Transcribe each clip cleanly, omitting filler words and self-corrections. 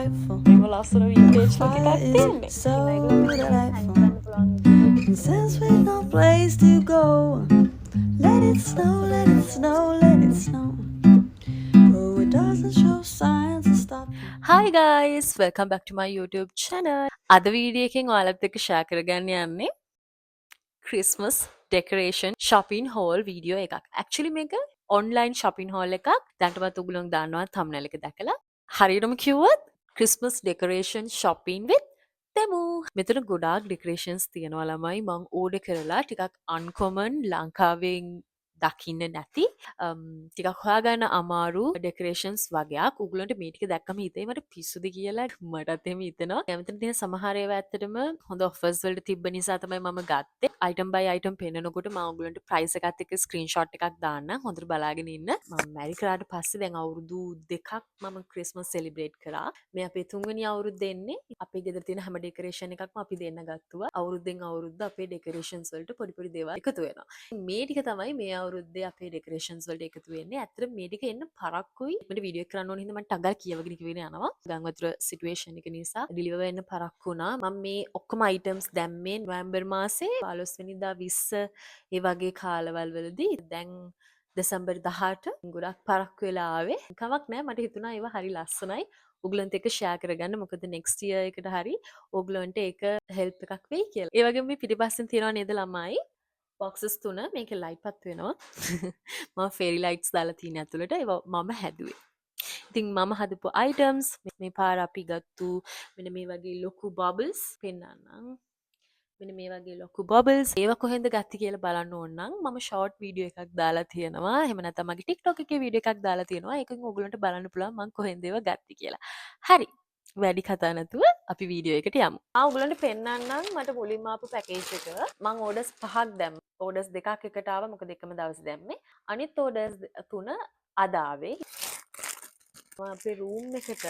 delightful. ඒව ලස්සන vintage look Fire එකක් is තියෙන්නේ. so delightful. හංගන්න පුළුවන් And since we've no place to go, let it snow, let it snow, let it snow. Oh, it doesn't show signs of stopping. Hi guys, welcome back to my YouTube channel. අද video එකෙන් ඔයාලත් එක්ක share කරගන්න යන්නේ Christmas decoration shopping haul video එකක්. Actually මේක online shopping haul එකක්. දැන්ටමත් ඔයගොල්ලෝ දන්නවා thumbnail එක දැකලා. හරියටම කිව්වොත් Christmas decoration shopping with තෙමු. මෙතන ගොඩාක් decorations තියෙනවා ළමයි. මම order කරලා ටිකක් uncommon ලංකාවෙන් දකින්න නැති ටිකක් හොයාගන්න අමාරු ඩෙකරේෂන්ස් වගේක්. උගලන්ට මේ ටික දැක්කම හිතේ මට පිස්සුද කියලා මටත් එහෙම හිතෙනවා. මෙතන තියෙන සමහර ඒවා ඇත්තටම හොඳ ඔෆර්ස් වලට තිබ්බ නිසා තමයි මම ගත්තේ. අයිටම් බයි අයිටම් පෙන්නනකොට මම උගලන්ට ප්‍රයිස් එකත් එක්ක ස්ක්‍රීන්ෂොට් එකක් දාන්න. හොඳට බලාගෙන ඉන්න. මම මැරි කරාට පස්සේ දැන් අවුරුදු 2ක් මම ක්‍රිස්මස් සෙලිබ්‍රේට් කරා. මේ අපේ තුන්වෙනි අවුරුද්ද එන්නේ. අපේ ගෙදර තියෙන හැම ඩෙකරේෂන් එකක්ම අපි දෙන්න ගත්තුවා. අවුරුද්දෙන් අවුරුද්ද අපේ ඩෙකරේෂන්ස් වලට පොඩි පොඩි දේවල් එකතු වෙනවා. මේ ටික තමයි මේ අවුරුද්දේ අපේ ඩෙකරේෂන්ස් වලට එකතු වෙන්නේ. ඇත්තට මේ ටික එන්න පරක්කුයි. මට වීඩියෝ එක කරන්න ඕන හින්දා මම ටගල් කියවගෙන යනවා. ගංවතුර සිටුේෂන් එක නිසා ඩිලිවර් වෙන්න පරක්කු වුණා. මම මේ ඔක්කොම අයිටම්ස් දැම්මේ නොවැම්බර් මාසේ 15 වෙනිදා 20 ඒ වගේ කාලවල වලදී. දැන් දෙසැම්බර් 18 ගොඩක් පරක්කු වෙලා ආවේ. කමක් නැහැ, මට හිතුණා ඒවා හරි ලස්සනයි. ඔයගලන්ට එක ෂෙයා කරගන්න. මොකද next year එකට හරි ඔයගලන්ට ඒක help එකක් වෙයි කියලා. ඒ වගේම මේ පිටිපස්සෙන් තියනවා නේද ළමයි? බොක්සස් 3 මේකේ ලයිට් පත් වෙනවා. මම ෆේරි ලයිට්ස් දාලා තියෙන ඇතුළට ඒවා මම හැදුවේ. ඉතින් මම හදපු අයිටම්ස් මේ පාර අපි ගත්තු මෙන්න මේ වගේ ලොකු බබල්ස් පෙන්නන්නම්. මෙන්න මේ වගේ ලොකු බබල්ස් ඒවා කොහෙන්ද ගත්තේ කියලා බලන්න ඕන නම් මම ෂෝට් වීඩියෝ එකක් දාලා තියෙනවා. එහෙම නැත්නම් මගේ TikTok එකේ වීඩියෝ එකක් දාලා තියෙනවා. ඒකෙන් ඔයගලන්ට බලන්න පුළුවන් මම කොහෙන්ද ඒවා ගත්තේ කියලා. හරි. වැඩි කතා නැතුව අපි වීඩියෝ එකට යමු. ඔයගලන්ට පෙන්නන්නම් මට මුලින්ම ආපු පැකේජ් එක. මම ඕඩර්ස් 5ක් දැම්මා. ඕඩර්ස් 2ක් එකට ආවා. මොකද එකම දවසේ දැම්මේ. අනිත් ඕඩර්ස් 3 අද ආවේ. මම අපේ රූම් එකට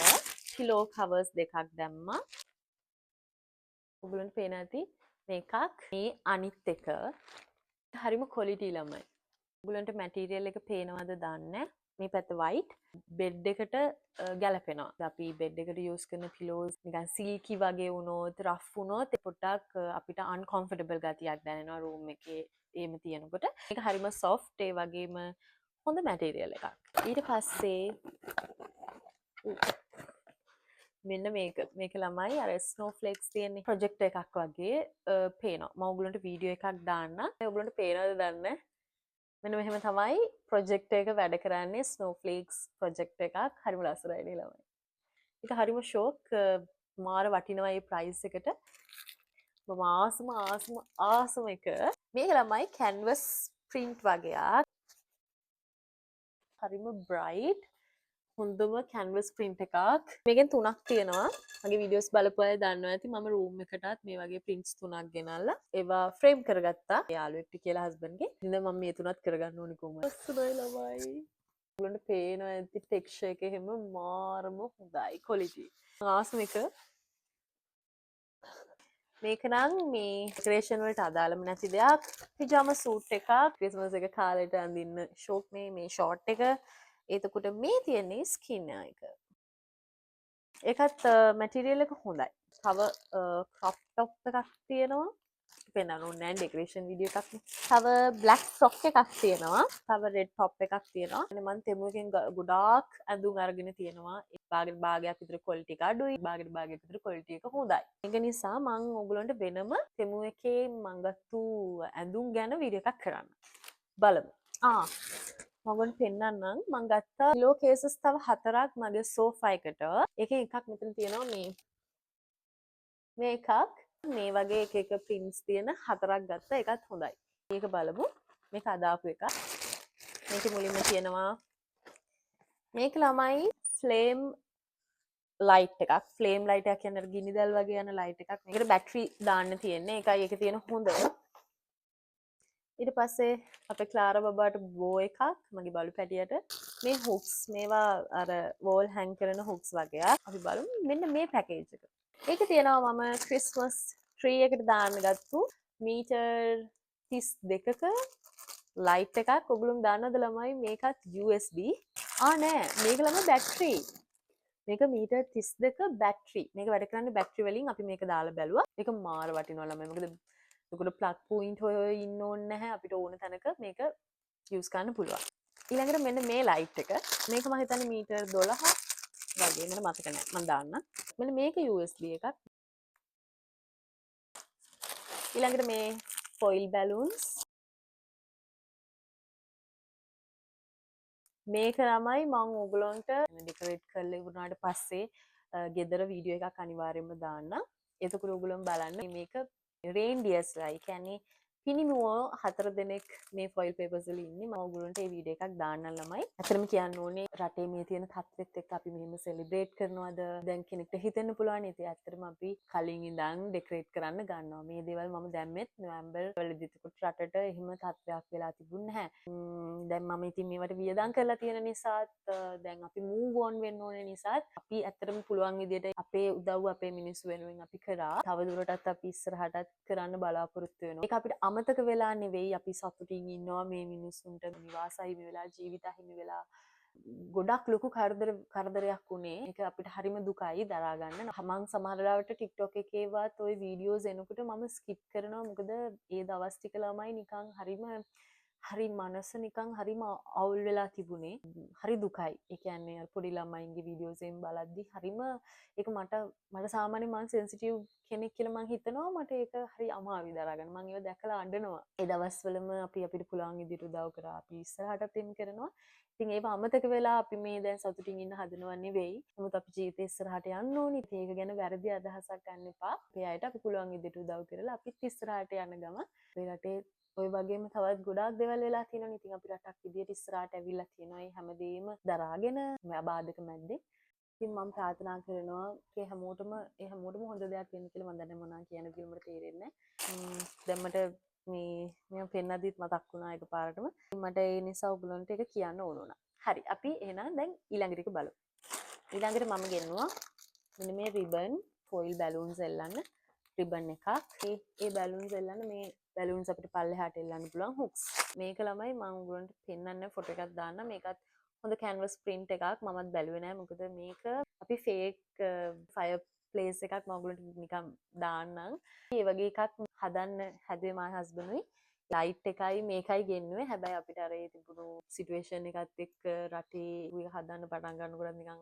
පිලෝ කවර්ස් 2ක් දැම්මා. ඔයගලන්ට පේන ඇති මේකක් මේ අනිත් එක හරිම ක්වොලිටි ළමයි. ඔයගලන්ට මැටීරියල් එක පේනවද දන්නේ මේ පැත්ත white බෙඩ් එකට ගැලපෙනවා. අපි බෙඩ් එකට යූස් කරන පිලෝස් නිකන් සිල්කි වගේ වුණොත් රෆ් වුණොත් පොඩ්ඩක් අපිට uncomfortable ගතියක් දැනෙනවා රූම් එකේ එහෙම තියෙනකොට. ඒක හරිම soft ඒ වගේම හොඳ මැටීරියල් එකක්. ඊට පස්සේ මෙන්න මේක ළමයි අර ස්නෝෆ්ලේක්ස් තියෙන ප්‍රොජෙක්ටර් එකක් වගේ පේනවා. මම ඔයගලන්ට වීඩියෝ එකක් දාන්න. ඔයගලන්ට පේනවද දන්නේ? මෙන්න මෙහෙම තමයි ප්‍රොජෙක්ටර් එක වැඩ කරන්නේ. ස්නෝෆ්ලේක්ස් ප්‍රොජෙක්ටර් එකක්. හරිම ලස්සනයි නේ ළමයි. ඒක හරිම ෂෝක්. මාර වටිනවා මේ ප්‍රයිස් එකට. මම ආසම එක. මේක ළමයි canvas print වගේක්. හරිම bright. හොඳම canvas print එකක්. මේකෙන් 3ක් තියෙනවා. මගේ වීඩියෝස් බලපු අය දන්නවා ඇති මම රූම් එකටත් මේ වගේ prints 3ක් ගෙනල්ලා ඒවා ෆ්‍රේම් කරගත්තා. යාළුවෙක්ට කියලා හස්බන්ඩ්ගේ. ඉතින් මම මේ 3ත් කරගන්න ඕනි කොහොමද? ලස්සනයි ළමයි. ඔයගොල්ලන්ට පේනවා ඇති ටෙක්ස්චර් එක එහෙම මාරම හොඳයි quality. ආසම එක. මේක නම් මේ ඩෙකරේෂන් වලට අදාළම නැති දෙයක්. පිජාමා සූට් එකක්. ක්‍රිස්මස් එක කාලෙට අඳින්න ෂෝක් මේ ෂෝට් එක. එතකොට මේ තියෙන්නේ ස්කින් එක. ඒකත් මැටීරියල් එක හොඳයි. තව ක්‍රොප් টොප් එකක් තියෙනවා. පෙන්නන්න ඕනේ නැහැ ඩෙකරේෂන් වීඩියෝ එකක් නේ. තව බ්ලැක් ෆ්‍රොක් එකක් තියෙනවා. තව රෙඩ් টොප් එකක් තියෙනවා. මම තෙමු එකෙන් ගොඩාක් ඇඳුම් අරගෙන තියෙනවා. භාගයක් විතර ක්වොලිටි එක අඩුයි. භාගයක් විතර ක්වොලිටි එක හොඳයි. ඒක නිසා මම ඔයගලන්ට වෙනම තෙමු එකේ මම ගත්තු ඇඳුම් ගැන වීඩියෝ එකක් කරන්න. බලමු. මම පෙන්නන්නම් මම ගත්තා පිලෝ කේසස් තව 4ක් මගේ සෝෆා එකට. ඒකෙන් එකක් මෙතන තියෙනවා මේ එකක් මේ වගේ එක prints තියෙන 4ක් ගත්තා. ඒකත් හොඳයි. මේක බලමු. මේක අදාපු එකක්. මේක මුලින්ම තියෙනවා මේක ළමයි flame light එකක්. flame light එක කියන්නේ ගිනිදැල් වගේ යන light එකක්. මේකට බැටරි දාන්න තියෙන්නේ. ඒකයි ඒකේ තියෙන හොඳ. ඊට පස්සේ අපේ ක්ලාරා බබාට බෝ එකක් මගේ බලු පැටියට මේ හුක්ස් මේවා අර වෝල් හැන්ග් කරන හුක්ස් වගේක් අපි බලමු මෙන්න මේ පැකේජ් එක. ඒක තියෙනවා මම ක්‍රිස්මස් ට්‍රී එකට දාන්න ගත්තු මීටර් 32ක ලයිට් එකක්. ඔයගොල්ලෝ දන්නවද ළමයි මේකත් USB? නෑ මේක ළමයි බැටරි. මේක මීටර් 32 බැටරි. මේක වැඩ කරන්නේ බැටරි වලින්. අපි මේක දාලා බැලුවා. මේක මාර වටිනවා ළමයි. මොකද ඒකට ප්ලග් පොයින්ට් හොය ඉන්න ඕනේ නැහැ. අපිට ඕන තැනක මේක යූස් කරන්න පුළුවන්. ඊළඟට මෙන්න මේ ලයිට් එක. මේක මම හිතන්නේ මීටර් 12 වගේ මට මතක නැහැ. මම දාන්න. මෙන්න මේක USB එකක්. ඊළඟට මේ foil balloons. මේක තමයි මම ඕගලන්ට ඩෙකොරේට් කරලා ඉවරනාට පස්සේ ගෙදර වීඩියෝ එකක් අනිවාර්යයෙන්ම දාන්න. එතකොට ඕගොල්ලෝ බලන්න මේක රේන්ඩියර්ස්ලා. ඒ කියන්නේ පිනිමුවෝ 4 දෙනෙක් මේ ෆොයිල් පේපර්ස් වල ඉන්නේ. මම ඕගොල්ලන්ට මේ වීඩියෝ එකක් දාන්න ළමයි. ඇත්තටම කියන්න ඕනේ රටේ මේ තියෙන තත්ත්වෙත් එක්ක අපි මෙහෙම සෙලිබ්‍රේට් කරනවද? දැන් කෙනෙක්ට හිතෙන්න පුළුවන් ඉතින් ඇත්තටම අපි කලින් ඉඳන් ඩෙකොරේට් කරන්න ගන්නවා. මේ දේවල් මම දැම්මෙත් නොවැම්බර් වලදී. ඒකට රටට එහෙම තත්ත්වයක් වෙලා තිබුණ නැහැ. දැන් මම ඉතින් මේවට වියදම් කරලා තියෙන නිසාත් දැන් අපි move on වෙන්න ඕන නිසාත් අපි ඇත්තටම පුළුවන් විදියට අපේ උදව්ව අපේ මිනිස්සු වෙනුවෙන් අපි කරා. තවදුරටත් අපි ඉස්සරහටත් කරන්න බලාපොරොත්තු වෙනවා. ඒක අපිට අමතක වෙලා නෙවෙයි අපි සතුටින් ඉන්නවා මේ මිනිස්සුන්ට නිවාස හිමි වෙලා ජීවිත හිමි වෙලා ගොඩක් ලොකු කරදරයක් වුණේ. ඒක අපිට හරිම දුකයි දරා ගන්න. මම සමහර වෙලාවට TikTok එකේවත් ওই වීඩියෝස් එනකොට මම ස්කිප් කරනවා. මොකද ඒ දවස් ටික ළමයි නිකන් හරි මනස නිකන් හරිම අවුල් වෙලා තිබුණේ. හරි දුකයි. ඒ කියන්නේ අර පොඩි ළමයින්ගේ වීඩියෝස් එම් බලද්දි හරිම ඒක මට සාමාන්‍යයෙන් මම සෙන්සිටිව් කෙනෙක් කියලා මම හිතනවා. මට ඒක හරි අමාරුයි දරා ගන්න. මම ඒව දැකලා අඬනවා. ඒ දවස්වලම අපිට පුළුවන් විදිහට උදව් කරා. අපි ඉස්සරහටත් එම් කරනවා. ඉතින් ඒව අමතක වෙලා අපි මේ දැන් සතුටින් ඉන්න හදනව නෙවෙයි. නමුත් අපි ජීවිතේ ඉස්සරහට යන්න ඕනි. ඉතින් ඒක ගැන වැරදි අදහසක් ගන්න එපා. අපේ අයට අපි පුළුවන් විදිහට උදව් කරලා අපිත් ඉස්සරහට යන ගම අපේ රටේ ඔය වගේම තවත් ගොඩාක් දේවල් වෙලා තියෙනවා. ඉතින් අපි රටක් විදියට ඉස්සරහට ඇවිල්ලා තියෙනවා. ඒ හැමදේම දරාගෙන බාධක මැද්දේ. ඉතින් මම ප්‍රාර්ථනා කරනවා ඒ හැමෝටම හොඳ දෙයක් වෙන්න කියලා. මම දන්නේ මොනවා කියන දේ මට තේරෙන්නේ නැහැ. දැන් මට මේ පෙන්නදිත් මතක් වුණා එකපාරටම. මට ඒ නිසා ඔයගලන්ට ඒක කියන්න ඕන වුණා. හරි අපි එහෙනම් දැන් ඊළඟට එක බලමු. ඊළඟට මම ගෙන්නුවා මෙන්න මේ රිබන් ෆොයිල් බැලූන්ස් එල්ලන්න රිබන් එකක්. ඒ බැලූන්ස් එල්ලන්න මේ බැලූන්ස් අපිට පල්ලෙහාට එල්ලන්න පුළුවන් හුක්ස්. මේක ළමයි මම ඔයගලන්ට පෙන්නන්න ෆොටෝ එකක් දාන්න. මේකත් හොඳ කැන්වස් print එකක්. මමත් බැලුවේ නෑ මොකද මේක අපි ෆේක් ෆයර් ප්ලේස් එකක් මම ඔයගලන්ට නිකන් දාන්නම්. මේ වගේ එකක් හදන්න හැදුවේ මගේ හස්බන්ඩ්ුයි. ලයිට් එකයි මේකයි ගෙන්නුවේ. හැබැයි අපිට අර ඒ තිබුණු සිටුේෂන් එකත් එක්ක රටේ ඌ හදන්න පටන් ගන්නකොට නිකන්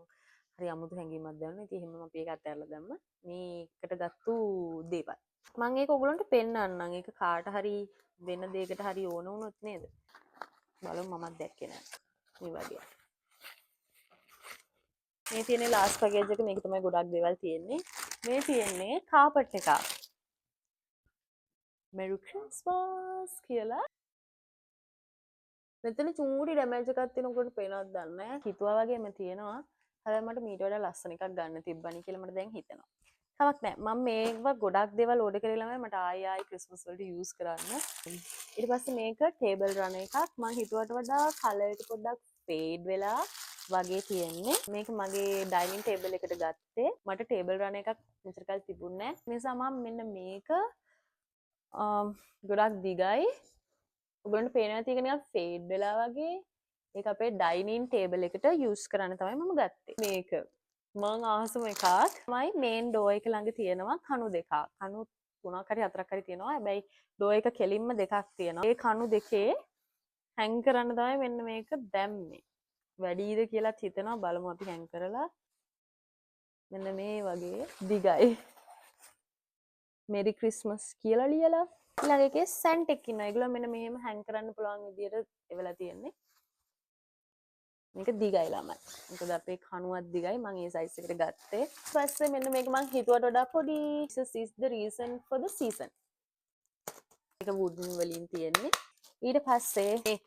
හරි අමුතු හැඟීමක් දැනුණා. ඉතින් එහෙමම අපි ඒක අතහැරලා දැම්මා. මේකට ගත්තු දේවල්. මම ඒක ඔයගලන්ට පෙන්නන්නම්. ඒක කාට හරි වෙන දෙයකට හරි ඕන වුණොත් නේද? බලමු මමත් දැක්කේ නෑ. මේ වගේ. මේ තියෙන්නේ ලාස්ට් පැකේජ් එක. මේක තමයි ගොඩක් දේවල් තියෙන්නේ. මේ තියෙන්නේ කාපට් එකක්. Merry Christmas කියලා. මෙතන චූටි ඩැමේජ් එකක් තියෙන උකට පේනවද දන්නේ නැහැ. හිතුවා වගේම තියෙනවා. හැබැයි මට මීට වඩා ලස්සන එකක් ගන්න තිබ්බනි කියලා මට දැන් හිතෙනවා. කමක් නැහැ. මම මේක ගොඩක් දේවල් ඕඩර් කරලා මට ආයි ක්‍රිස්මස් වලට යූස් කරන්න. ඊට පස්සේ මේක ටේබල් රන එකක්. මම හිතුවට වඩා කලර් එක පොඩ්ඩක් ෆේඩ් වෙලා වගේ තියෙන්නේ. මේක මගේ ඩයිනින් ටේබල් එකට ගත්තේ. මට ටේබල් රන එකක් මෙච්චර කල් තිබුණේ නැහැ. ඒ නිසා මම මෙන්න මේක ගොඩක් දිගයි. ඔයගොල්ලන්ට පේනවා ඇති ඒක නිකන් ෆේඩ් වෙලා වගේ. ඒක අපේ ඩයිනින් ටේබල් එකට යූස් කරන්න තමයි මම ගත්තේ. මේක මං ආසම එකක්. තමයි මේන් ඩෝ එක ළඟ තියෙනවා කණු දෙකක්. කණු 3ක් හරි 4ක් හරි තියෙනවා. හැබැයි ඩෝ එක කෙලින්ම දෙකක් තියෙනවා. ඒ කණු දෙකේ හැංග් කරන්න තමයි මෙන්න මේක දැම්මේ. වැඩිද කියලාත් හිතනවා. බලමු අපි හැංග් කරලා. මෙන්න මේ වගේ දිගයි. මෙරි ක්‍රිස්මස් කියලා ලියලා ඊළඟ එකේ සැන්ට් එකක් ඉන්නවා. ඒගොල්ලෝ මෙන්න මෙහෙම හැංග් කරන්න පුළුවන් විදියට එවලා තියෙන්නේ. මේක දිගයි ළමයි. මොකද අපේ කණුවත් දිගයි. මම ඒ සයිස් එකට ගත්තේ. ඊපස්සේ මෙන්න මේක මම හිතුවට වඩා පොඩි. This is the reason for the season. මේක වුඩන් වලින් තියෙන්නේ. ඊට පස්සේ මේක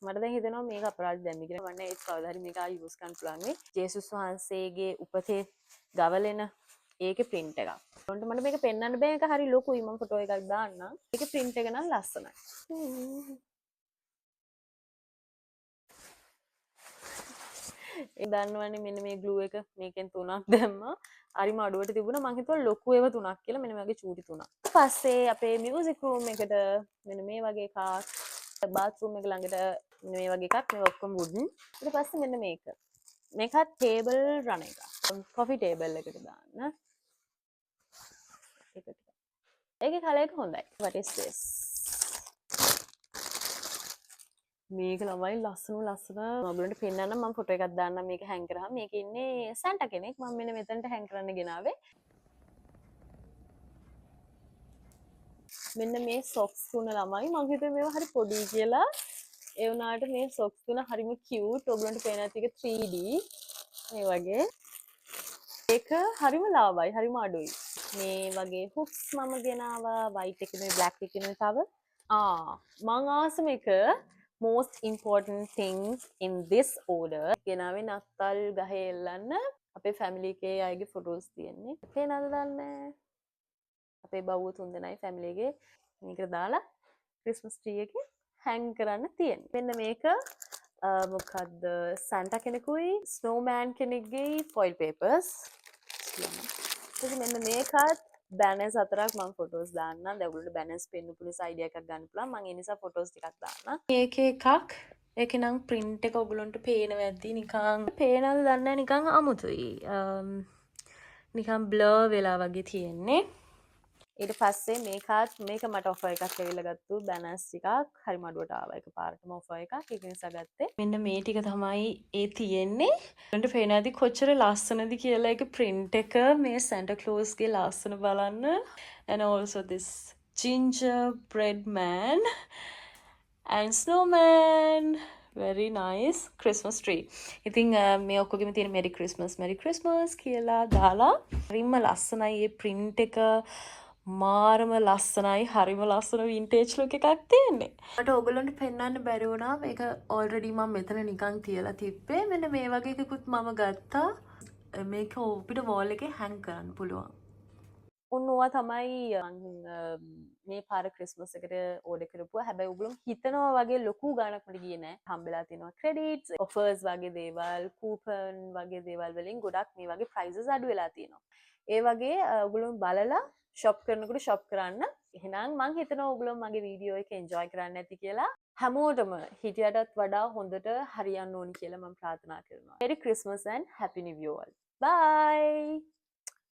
මට දැන් හිතෙනවා මේක අපරාධ දැම්මි කියලා. මම ඒක කවදා හරි මේක ආයි යූස් කරන්න පුළුවන් වෙයි. ජේසුස් වහන්සේගේ උපතේ ගවලෙන ඒකේ print එකක්. ඒකට මට මේක පෙන්වන්න බෑ. ඒක හරි ලොකුයි. මම ෆොටෝ එකක් දාන්නම්. ඒකේ print එක නම් ලස්සනයි. ඒ දන්නවනේ මෙන්න මේ glue එක මේකෙන් 3ක් දැම්මා. හරිම අඩුවට තිබුණා. මං හිතුවා ලොකු ඒවා 3ක් කියලා. මෙන්න මේ වගේ චූටි 3ක්. ඊට පස්සේ අපේ music room එකට මෙන්න මේ වගේ එකක්. bathroom එක ළඟට මෙන්න මේ වගේ එකක්. මේ ඔක්කොම wooden. ඊට පස්සේ මෙන්න මේක. මේකත් table run එකක්. කොෆි ටේබල් එකට දාන්න. ඒක ටික. ඒකේ කලර් එක හොඳයි. What is this? මේක ළමයි ලස්සන ඔයගොල්ලන්ට පෙන්නන්න මම ෆොටෝ එකක් දාන්නම් මේක හැං කරාම. මේකේ ඉන්නේ සැන්ටා කෙනෙක්. මම මෙන්න මෙතනට හැං කරන්න ගෙනාවේ. මෙන්න මේ සොක්ස් තුන ළමයි මම හිතුවේ මේවා හරි පොඩි කියලා. ඒ වුණාට මේ සොක්ස් තුන හරිම කියුට්. ඔයගොල්ලන්ට පේන ඇති එක 3D මේ වගේ. ඒක හරිම ලාභයි. හරිම අඩුයි. මේ වගේ හුක්ස් මම ගෙනාවා. white එකේ black එකේ තව. මං ආසම එක most important things in this order. ගෙනාවේ නත්තල් ගහේ එල්ලන්න අපේ ෆැමිලි එකේ අයගේ ෆොටෝස් තියෙන්නේ. පේනවද දන්නේ? අපේ බව්ව තුන්දෙනයි ෆැමිලි එකේ මේකට දාලා ක්‍රිස්මස් ට්‍රී එකේ හැං කරන්න තියෙන්නේ. මෙන්න මේක මොකද්ද සැන්ටා කෙනෙකුයි ස්නෝමෑන් කෙනෙක්ගේ ෆොයිල් පේපර්ස්. ඉතින් මෙන්න මේකත් බැනර්ස් හතරක් මම ෆොටෝස් දාන්නම්. දැන් ඔයගොල්ලෝ බැනර්ස් පෙන්නපු නිසා අයිඩියා එකක් ගන්න පුළුවන්. මම ඒ නිසා ෆොටෝස් ටිකක් දාන්නම්. මේක එකක් ඒකේ නම් print එක ඔයගොල්ලන්ට පේනවා ඇද්දි නිකන් පේනවද දන්නේ නැහැ නිකන් අමුතුයි. නිකන් බ්ලර් වෙලා වගේ තියෙන්නේ. ඊට පස්සේ මේක මට ඔෆර් එකක් ඇවිල්ලා ගත්තු බැනර්ස් ටිකක් හරි මඩුවට ආවා එකපාරටම ඔෆර් එකක් ඒක නිසා ගත්තේ. මෙන්න මේ ටික තමයි ඒ තියෙන්නේ. ඔයාලට පේන ඇති කොච්චර ලස්සනද කියලා ඒක print එක මේ Santa Claus ගේ ලස්සන බලන්න. And also this gingerbread man and snowman. Very nice Christmas tree. ඉතින් මේ ඔක්කොගෙම තියෙන Merry Christmas කියලා දාලා හරිම ලස්සනයි මේ print එක මාරම ලස්සනයි හරිම ලස්සන වින්ටේජ් ලුක් එකක් තියෙන්නේ. මට ඔයගොල්ලන්ට පෙන්වන්න බැරි වුණා මේක ඔල්රෙඩි මම මෙතන නිකන් තියලා තිබ්බේ. මෙන්න මේ වගේ එකකුත් මම ගත්තා. මේක අපිට වෝල් එකේ හැං කරන්න පුළුවන්. උන්නවා තමයි මේ පාර ක්‍රිස්මස් එකට ඕඩර් කරපුවා. හැබැයි ඔයගොල්ලෝ හිතනවා වගේ ලොකු ගාණක් මට ගියේ නෑ. හම්බෙලා තියෙනවා ක්‍රෙඩිට්ස්, ඔෆර්ස් වගේ දේවල්, කූපන් වගේ දේවල් වලින් ගොඩක් මේ වගේ ප්‍රයිසස් අඩු වෙලා තියෙනවා. ඒ වගේ ඔයගොල්ලෝ බලලා ෂොප් කරනකොට ෂොප් කරන්න. එහෙනම් මං හිතනවා ඔයගොල්ලෝ මගේ වීඩියෝ එක එන්ජොයි කරන්න ඇති කියලා. හැමෝටම හිටියටත් වඩා හොඳට හරියන්න ඕනි කියලා මම ප්‍රාර්ථනා කරනවා. Merry Christmas and Happy New Year all. Bye!